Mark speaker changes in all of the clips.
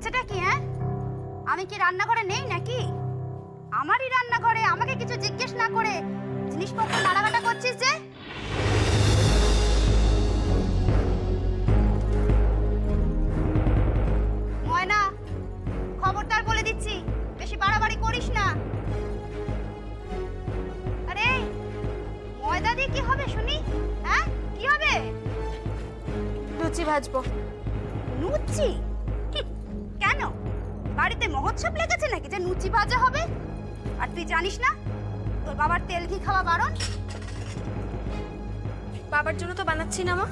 Speaker 1: হচ্ছেটা কি? হ্যাঁ, আমি কি রান্নাঘরে নেই নাকি? আমারই রান্নাঘরে আমাকে কিছু জিজ্ঞেস না করে জিনিসপত্র নাড়াঘাটা করছিস যে? ময়না, খবরদার বলে দিচ্ছি, বেশি বাড়াবাড়ি করিস না। আরে ময়দা দিয়ে কি হবে শুনি? হ্যাঁ, কি হবে?
Speaker 2: লুচি ভাজবো।
Speaker 1: লুচি? কেন, বাড়িতে মহোৎসব লেগেছে নাকি যে লুচি ভাজা হবে? আর তুই জানিস না তোর বাবার তেল ঘি খাওয়া বারণ?
Speaker 2: বাবার জন্য তো বানাচ্ছি না মা,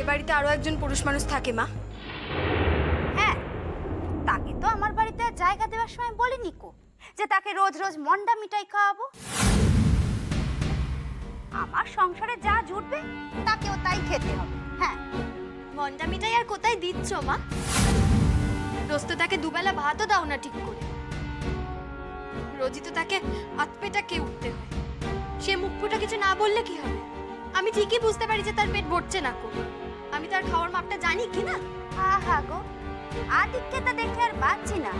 Speaker 2: এ বাড়িতে আরো একজন পুরুষ মানুষ থাকে মা।
Speaker 1: হ্যাঁ, তাকে তো আমার বাড়িতে আর জায়গা দেওয়ার সময় বলিনি কো যে তাকে রোজ রোজ মন্ডা মিঠাই খাওয়াবো। আমার সংসারে যা জুটবে তাকেও তাই খেতে হবে। হ্যাঁ,
Speaker 2: মন্ডা মিঠাই আর কোথায় দিচ্ছ মা? রোজ তো তাকে দুবেলা ভাতও দাও না ঠিক করে। রোজই তো তাকে হাত পেটা কে উঠতে হয়। সে মুখ ফুটা কিছু না বললে কি হবে? আমি ঠিকই বুঝতে পারি যে তার পেট ভরছে না কো। আমি তার খাওয়ার মাপটা জানি কি না?
Speaker 1: আহা গো, আদিক্ষেতা দেখে আর বাঁচছি না।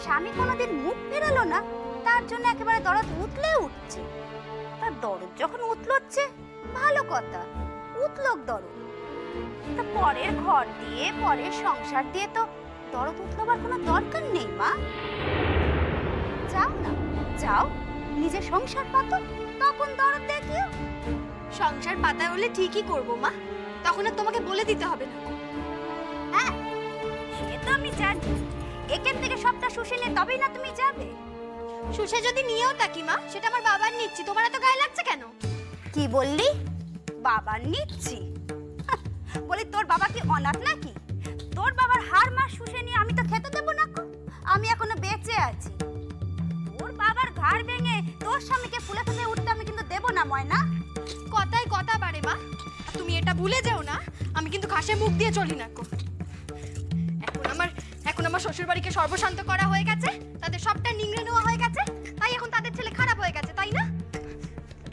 Speaker 1: স্বামী কোনোদিন মুখ ফেরালো না, তার জন্য একেবারে দরদ উতলে উঠছে। তার দরদ যখন উতলোচ্ছে ভালো কথা, উতলোক দরদ। তা পরের ঘর দিয়ে পরের সংসার দিয়ে তো দরদ উতলোবার কোনো দরকার নেই মা। যাও না, যাও নিজে সংসার পাতো, তখন দরদ দেখিও।
Speaker 2: সংসার পাতা হলে ঠিকই করবো মা, তখন আর তোমাকে বলে দিতে হবে না।
Speaker 1: হ্যাঁ, সে তো আমি জানি। এখান থেকে সবটা শুষে নিয়ে তবেই না তুমি যাবে।
Speaker 2: শুষে যদি নিয়েও থাকি মা, সেটা আমার বাবার নিচ্ছি, তোমার এত গায়ে লাগছে কেন?
Speaker 1: কি বললি? বাবার নিচ্ছি? বলি তোর বাবা কি অনাথ নাকি? তোর বাবার হাড় মাস শুষে নিয়ে আমি তো খেতে দেবো না কো। আমি এখনো বেঁচে আছি। তোর বাবার ঘাড় ভেঙে তোর স্বামীকে ফুলে ফুলে উঠতে আমি কিন্তু দেবো না ময়না।
Speaker 2: কথায় কথা বাড়ে মা, আর তুমি এটা ভুলে যেও না, আমি কিন্তু ঘাসে মুখ দিয়ে চলি না কো। এখন আমার শ্বশুর বাড়িকে সর্বশান্ত করা হয়ে গেছে, তাদের সবটা নিংড়ে নেওয়া হয়ে গেছে, তাই এখন তাদের ছেলে খারাপ হয়ে গেছে, তাই না?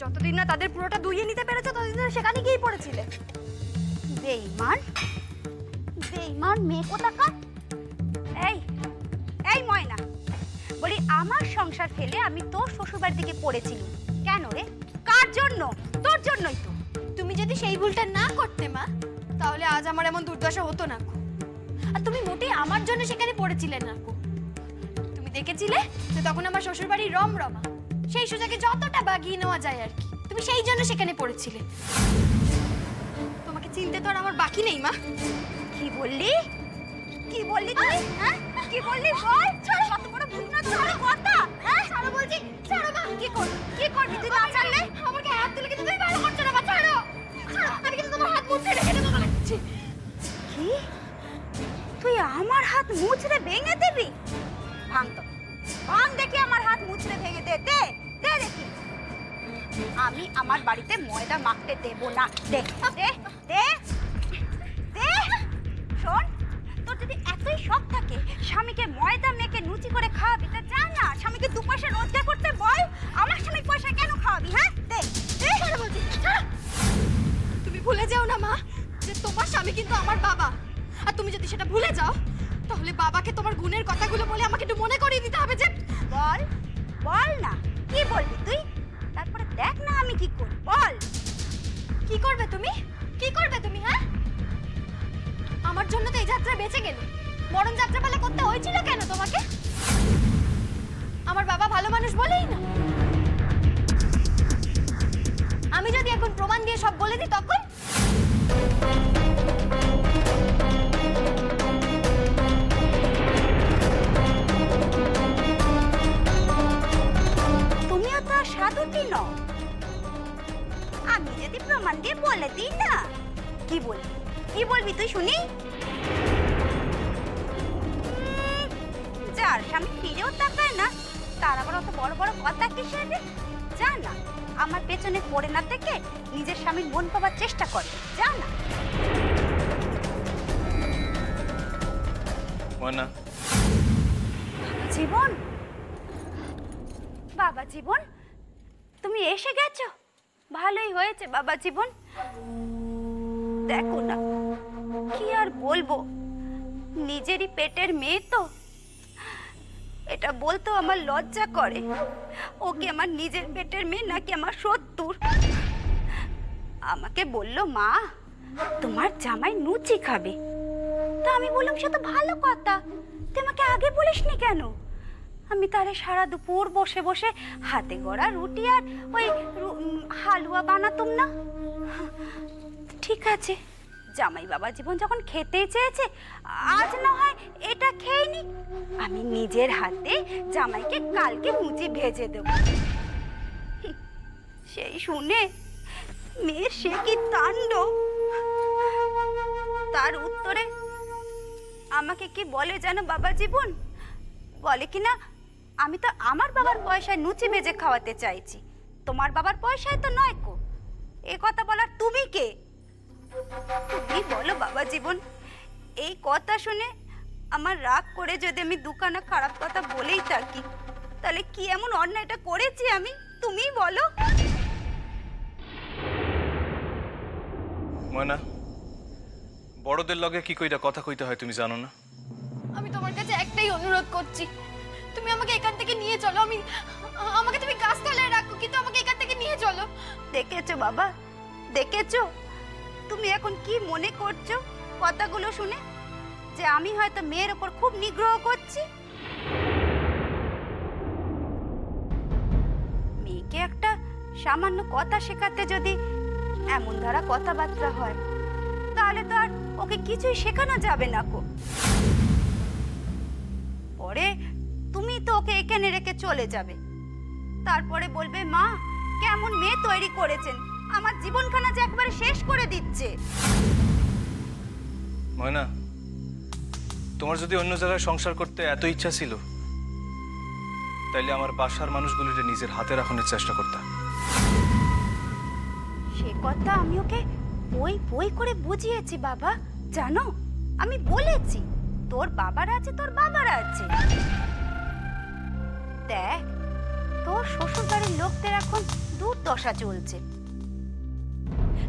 Speaker 2: যতদিন না তাদের পুরোটা দুইয়ে নিতে পেরেছে ততদিন সেখানে গিয়েই পড়েছিলে।
Speaker 1: বেঈমান, বেঈমান মেয়ে কোথাকার। এই এই ময়না, বলি আমার সংসার ফেলে আমি তোর শ্বশুর বাড়ি থেকে পড়েছিলাম কেন রে? কার জন্য? তোর জন্যই তো।
Speaker 2: তুমি যদি সেই ভুলটা না করতে মা, তাহলে আজ আমার এমন দুর্দশা হতো না কো। আর তুমি মোটেই আমার জন্য সেখানে পড়েছিলে না কো। তুমি দেখেছিলে যে তখন আমার শ্বশুর বাড়ি রমরমা, সেই সুযোগে যতটা বাগিয়ে নেওয়া যায় আর কি, তুমি সেই জন্য সেখানে পড়েছিলে। তোমাকে চিনতে তো আর আমার বাকি নেই মা।
Speaker 1: কি বললি? কি বললি তুই? হ্যাঁ, কি বললি বল? কত বড় ভুতনা তোর কথা? হ্যাঁ, ছাড়ো বলছি, ছাড়ো মা। কি করবি? কি করবি তুই না ছাড়লে?
Speaker 2: আমাকে হাত দিলে কিন্তু তুমি ভালো করছো না মা, ছাড়ো। আমি কিন্তু তোমার হাত মুছড়ে রেখে দেবো বলে দিচ্ছি।
Speaker 1: কি? তুই আমার হাত মুছড়ে ভেঙে দিবি? ভাঙ তো, ভাঙ দেখি আমার হাত মুছড়ে ভেঙে দে, দে দে দেখি। আমি আমার বাড়িতে ময়দা মাখতে দেব না। দে দে দে দে। শোন, তোর যদি এতই শখ থাকে স্বামীকে ময়দা মেখে লুচি করে খাওয়াবি, তা যা না স্বামীকে 2 পয়সা রোজগার করতে বল। আমার স্বামীর পয়সা কেন খাওয়াবি? হ্যাঁ, দে দে।
Speaker 2: ছাড়ো বলছি, ছাড়ো। তুমি ভুলে যাও না মা যে তোমার স্বামী কিন্তু আমার বাবা, আর তুমি যদি সেটা ভুলে যাও তাহলে বাবাকে তোমার গুণের কথাগুলো বলে আমাকে একটু মনে করিয়ে দিতে হবে যে।
Speaker 1: বল, বল না, কি বলবি তুই? তারপরে দেখ না আমি কি করি, বল।
Speaker 2: কি করবে তুমি? কি করবে তুমি? হ্যাঁ, আমার জন্য তো এই যাত্রা বেঁচে গেলে, মরণ যাত্রা পালা করতে হয়েছিল কেন তোমাকে? আমার বাবা ভালো মানুষ বলেই না। আমি যদি এখন প্রমাণ দিয়ে সব বলে দিই তখন?
Speaker 1: তুমিও তো সাধুটি নও। আমি যদি প্রমাণ দিয়ে বলে দিই না, কি বলবি? কি বলবি তুই শুনি? যার স্বামী ফিরেও তাকায় না, তার আবার অত বড় বড় কথা কিসের রে? যা না, আমার পেছনে পড়ে না থেকে নিজের স্বামীর মন পাবার চেষ্টা করে, যা না।
Speaker 3: ময়না,
Speaker 1: জীবন, বাবা জীবন, তুমি এসে গেছো? ভালোই হয়েছে বাবা জীবন। দেখো না, কি আর বলবো, নিজেরই পেটের মেয়ে তো, এটা বলতেও আমার লজ্জা করে। ওকে আমার নিজের পেটের মেয়ে নাকি আমার শত্রুর। আমাকে বলল, মা তোমার জামাই লুচি খাবে। তা আমি বললাম সে তো ভালো কথা, তুই আমাকে আগে বলিসনি কেন? আমি তারে সারা দুপুর বসে বসে হাতে গড়া রুটি আর ওই হালুয়া বানাতুম না। ঠিক আছে, জামাই বাবা জীবন যখন খেতেই চেয়েছে, আজ না হয় এটা খেয়ে নি। আমি নিজের হাতে জামাইকে কালকে লুচি ভেজে দেব। সেই শুনে মেয়ের সে কি তাণ্ডব। তার উত্তরে আমাকে কি বলে জানো বাবা জীবন? বলে কিনা, আমি তো আমার বাবার পয়সায় লুচি ভেজে খাওয়াতে চাইছি, তোমার বাবার পয়সায় তো নয় কো। এ কথা বলার তুমি কে? তুমি বলো বাবা জীবন। এই কথা শুনে আমার রাগ করে যদি আমি দুখানা খারাপ কথা বলেই থাকি, তাহলে কি এমন অন্যায়টা করেছি আমি, তুমিই বলো।
Speaker 3: ময়না, বড়দের লগে কি কইরা কথা কইতে হয় তুমি জানো না?
Speaker 2: আমি তোমার কাছে একটাই অনুরোধ করছি, তুমি আমাকে এখান থেকে নিয়ে চলো। আমাকে তুমি গাছতলায় রাখো, কিন্তু আমাকে এখান থেকে নিয়ে চলো।
Speaker 1: দেখেছো বাবা, দেখেছো তুমি এখন কি মনে করছো কথাগুলো শুনে? যে আমি হয়তো মেয়ের ওপর খুব নিগ্রহ করছি। মেয়েকে একটা সামান্য কথা শেখাতে যদি এমন ধারা কথাবার্তা হয়, তাহলে তো আর ওকে কিছুই শেখানো যাবে না কো। পরে তুমি তো ওকে এখানে রেখে চলে যাবে, তারপরে বলবে মা কেমন মেয়ে তৈরি করেছেন, আমার জীবনখানা যে একবারে শেষ করে দিচ্ছে।
Speaker 3: ময়না, তোমার যদি অন্য জায়গায় সংসার করতে এত ইচ্ছা ছিল, তাইলে আমার বাসার মানুষগুলিকে নিজের হাতে রাখানোর চেষ্টা করতাম।
Speaker 1: সে কথা আমি ওকে বই বই করে বুঝিয়েছি বাবা, জানো আমি বলেছি তোর বাবার আছে, তোর বাবার আছে। দেখ, তোর শ্বশুর বাড়ির লোকদের এখন দুর্দশা চলছে,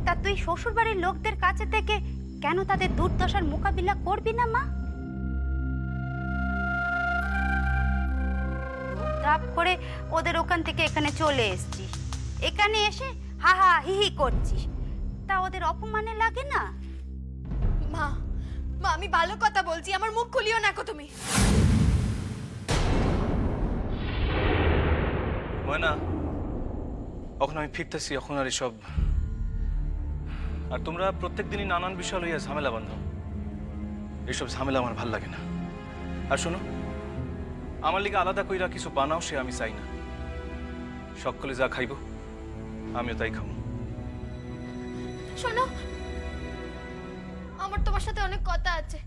Speaker 1: তা তুই শ্বশুর বাড়ির লোকদের কাছে থেকে কেন তাদের দুর্দশার মোকাবিলা করবি না মা? তাপ করে ওদের ওখান থেকে এখানে চলে এসছিস, এখানে এসে হা হা হি হি করছিস, তা ওদের অপমানে লাগে না?
Speaker 2: মা, আমি ভালো কথা বলছি, আমার মুখ খুলিও না কো তুমি।
Speaker 3: ময়না, এখন আমি ফিরতেছি, এখন আর এসব। আর তোমরা প্রত্যেক দিনই নানান বিষয় লইয়া ঝামেলা বাঁধো, এইসব ঝামেলা আমার ভাল লাগে না। আর শোনো, আমার লিগে আলাদা কইরা কিছু বানাও সে আমি চাই না। সকলে যা খাইব আমিও তাই খাবো।
Speaker 2: শোনো, আমার তোমার সাথে অনেক কথা আছে,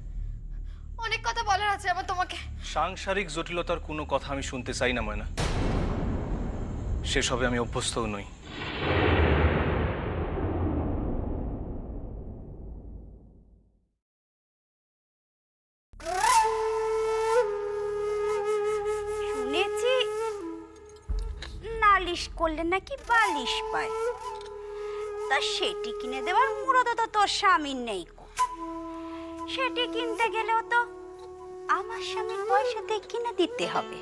Speaker 2: অনেক কথা বলার আছে আমার তোমাকে।
Speaker 3: সাংসারিক জটিলতার কোনো কথা আমি শুনতে চাই না ময়না, সেসবে আমি অভ্যস্তও নই।
Speaker 1: শুনেছি নালিশ করলে নাকি বালিশ পায়, তা সেটি কিনে দেওয়ার মুরত তো তোর স্বামীর নেই কো। সেটি কিনতে গেলেও তো আমার স্বামীর পয়সাতে কিনে দিতে হবে।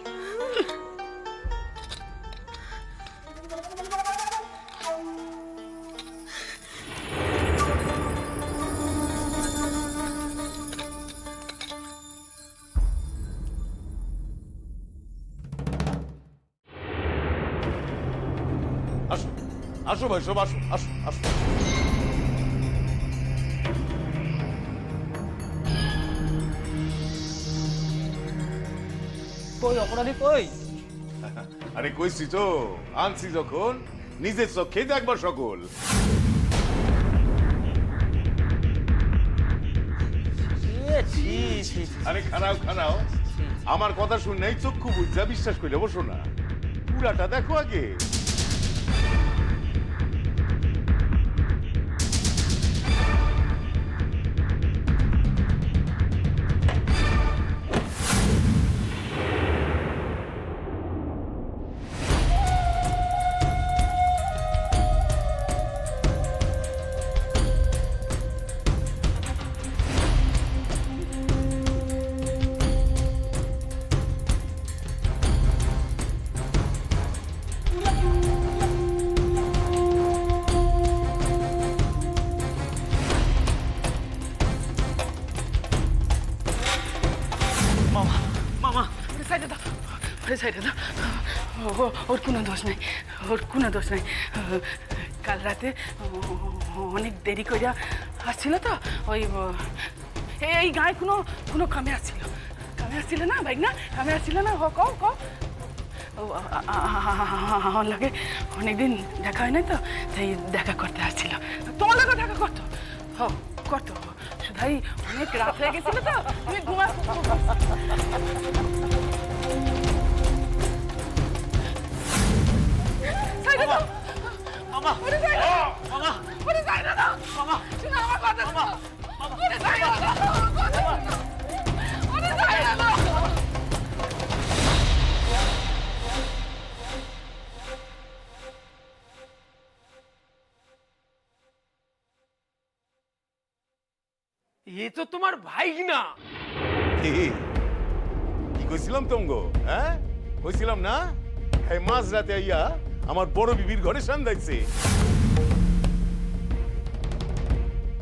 Speaker 4: আসো আসো ভাই, সব আসো আসো আসো।
Speaker 5: কই অপরাধী কই?
Speaker 4: আরে কইছি তো, আনছি যখন নিজের চোখে দেখবার সকল। আরে খানাও খানাও, আমার কথা শুনলেই চক্ষু বুঝা বিশ্বাস করলে বসো না, পুরাটা দেখো আগে।
Speaker 5: দাও, ওরে সাইডে দাও। ওর কোনো দোষ নাই, ওর কোনো দোষ নাই। কাল রাতে অনেক দেরি করিয়া আসছিল তো, ওই এই গায়ে কোনো কামে আসছিল না ভাই, না কামে আসছিল না। কও কও। আমার লাগে অনেকদিন দেখা হয় নাই তো, তাই দেখা করতে আসছিল। তোমার লাগে দেখা করতো? করতো, শুধাই অনেক রাত হয়ে গেছিল তো, তুমি ঘুমা।
Speaker 6: মামা
Speaker 5: ওরে সাইডে দাও,
Speaker 6: মামা
Speaker 5: ওরে সাইডে দাও।
Speaker 6: মামা
Speaker 5: শোনো আমার কথা,
Speaker 6: মামা
Speaker 5: ওরে সাইডে দাও, ওরে সাইডে দাও।
Speaker 7: এ তো তোমার ভাই না।
Speaker 4: কি কি কইছিলাম তোমগো? হ্যাঁ কইছিলাম না? এই মাঝ রাতে আইয়া আমার বড় বিবির ঘরে সান্দাইছে,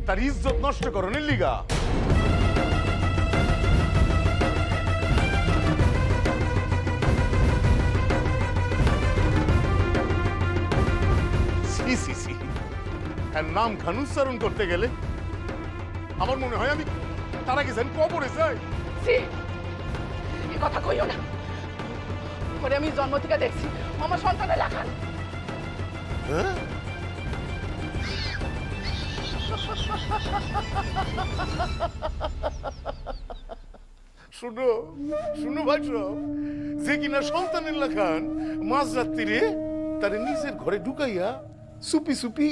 Speaker 4: তার ইজ্জত নষ্ট করণের লিগা। সি সি সি, এর নাম খান উচ্চারণ করতে গেলে আমার মনে হয় আমি তারা গেছেন কবরে যাই।
Speaker 5: ছি, এ কথা কইও না। ওরে আমি জন্ম থেকে দেখছি আমার সন্তানের লাখান।
Speaker 4: হ্যাঁ? শুনো শুনো ভাই সব, যে কিনা সন্তানের লাখান মাঝরাত্রিরে তারে নিজের ঘরে ঢুকাইয়া সুপি সুপি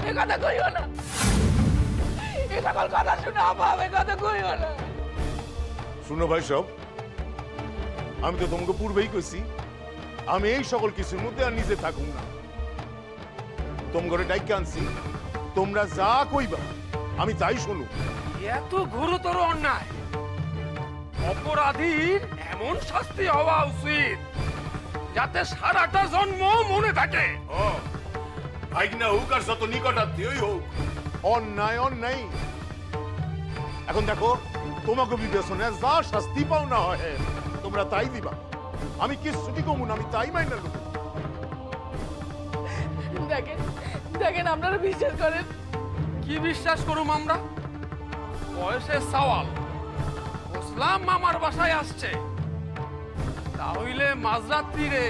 Speaker 5: এ কথা কইও না, এ সকল কথা শুনে আবার এ কথা কইও না।
Speaker 4: শুনো ভাই সব, আমি তো তোমাকে পূর্বেই কইছি আমি এই সকল কিছুর মধ্যে আর নিজে থাকুম না। তোম ঘরে ডাইকে আনছি, তোমরা যা কইবা আমি তাই শুনো।
Speaker 7: এত গুরুতর অন্যায়, অপরাধীর এমন শাস্তি হওয়া উচিত যাতে সারাটা জন্ম মনে থাকে।
Speaker 4: ও ভাইগনা হোক আর যত নিকটাত্মীয়ই হোক, অন্যায় অন্যায়। এখন দেখো তোমাকে বিবেচনায় যা শাস্তি পাও না হয় তোমরা তাই দিবা, আমি কিছুটি কমুন, আমি তাই মাইনা নেব।
Speaker 5: দেখেন দেখেন, আপনারা বিশ্বাস করেন?
Speaker 7: কি বিশ্বাস করুম আমরা? বয়সের সওয়াল, বুঝলাম মামার বাসায় আসছে, তাহলে মাঝরাত্রিরে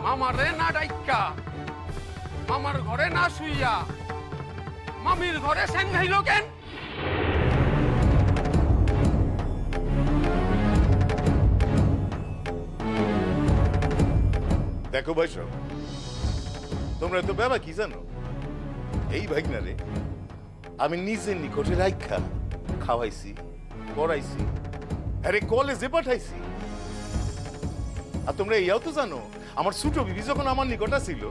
Speaker 7: মামারে না ডাইকা, মামার ঘরে না শুইয়া মামির ঘরে সেঙ্গাইল কেন?
Speaker 4: দেখো ভাই সব, তোমরা তো বাবা কি জানো, এই ভাইগনারে আমি নিজের নিকটে রাইখা খাওয়াইছি, পড়াইছি, আরে কলেজে পাঠাইছি। আর তোমরা এইও তো জানো, আমার ছোট বিবি যখন আমার নিকট ছিল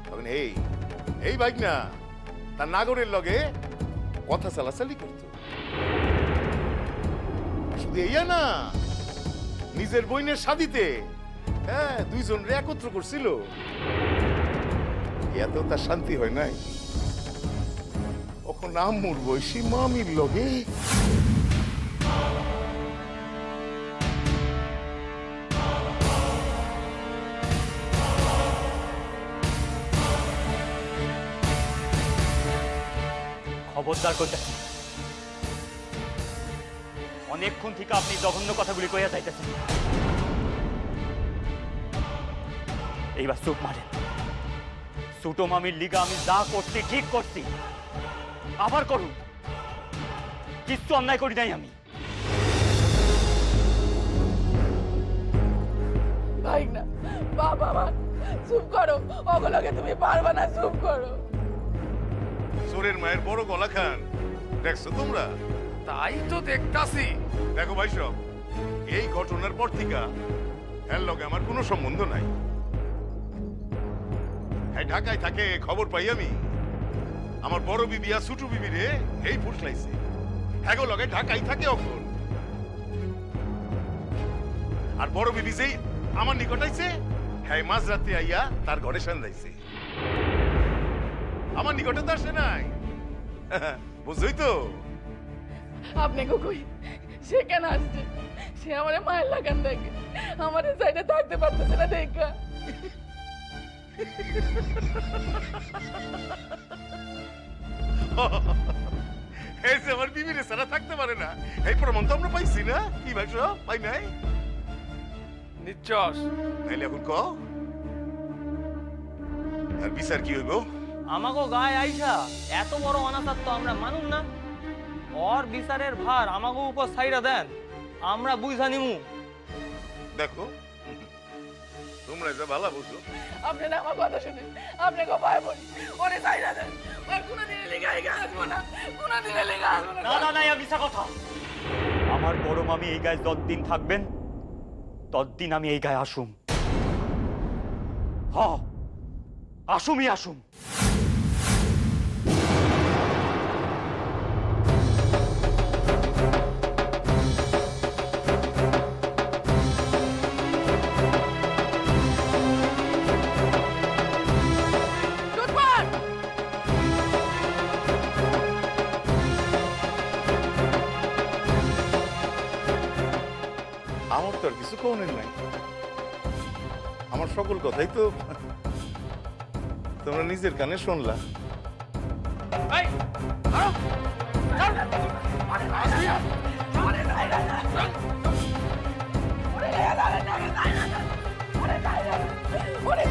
Speaker 4: তখন এই ভাইগনা তার নাগরের লগে কথা চালাচালি করত। শুধু এইয়া না, নিজের বইনের শাদিতে হ্যাঁ দুইজন রে একত্র করছিল। এত তার শান্তি হয় নাই, এখন আম্মুর বয়সী মামির লগে
Speaker 6: খবরদার করতে অনেকক্ষণ থেকে আপনি জঘন্য কথাগুলি কইয়া যাইতেছেন। এইবার চুপ মারেন। ছোট মামির লিগা আমি যা করছি ঠিক করছি, আবার করুন, কিচ্ছু অন্যায় করি নাই আমি।
Speaker 5: ভাই না বাবা, আমার চুপ করো, ওগুলোকে তুমি পারবে না, চুপ করো।
Speaker 4: চোরের মায়ের বড় গলা খান দেখছো তোমরা?
Speaker 7: তাই তো দেখতাছি।
Speaker 4: দেখো ভাই সব, এই ঘটনার পর থেকে এর লগে আমার কোনো সম্বন্ধ নাই। হ্যাঁ ঢাকায় থাকে, খবর পাই আমি আমার বড় বিবি আর ছোট বিবি রে এই ফুসলাইছে, হ্যাঁ লগে ঢাকায় থাকে এখন। আর বড় বিবি যেই আমার নিকট আইছে, হ্যাঁ মাঝরাতে আইয়া তার ঘরে সান্দাইছে। আমার নিকটে তো আসে নাই। বুঝছই তো?
Speaker 5: আপনি কই সে কেন আসছে? সে আমার মায়ের লাগান দেখে আমার সাইডে থাকতে পারতেছে না দেখা।
Speaker 4: এই যে আমার বিবিরে সারা থাকতে পারে না, এই প্রমাণ তো আমরা পাইছি না? কি ভাইসো পাই নাই?
Speaker 7: নিশ্চস
Speaker 4: নাইলে এখন ক আর বিচার কি হইব?
Speaker 8: আমাগো গায়ে আইসা এত বড় অনাচার তো আমরা মানুন না। ওর বিচারের ভার আমাগো উপর ছাইরা দেন, আমরা বুঝা নিমু।
Speaker 4: দেখো তোমরা যা ভালো বুঝো।
Speaker 5: আপনি না আমার কথা শুনে আপনি গো ভাই বোন ওরে সাইডা দেন। ওর কোনো দিনে লেগে আসবো না, কোনো দিনে লেগে আসবো না।
Speaker 6: না না না, মিছা কথা। আমার বড় মামি এই গায়ে যতদিন থাকবেন ততদিন আমি এই গায়ে আসুম। হ আসুমই আসুম।
Speaker 4: আমার তো আর কিছু কমনের নাই। আমার সকল কথাই তো তোমরা নিজের কানে শুনলা।
Speaker 5: ওরে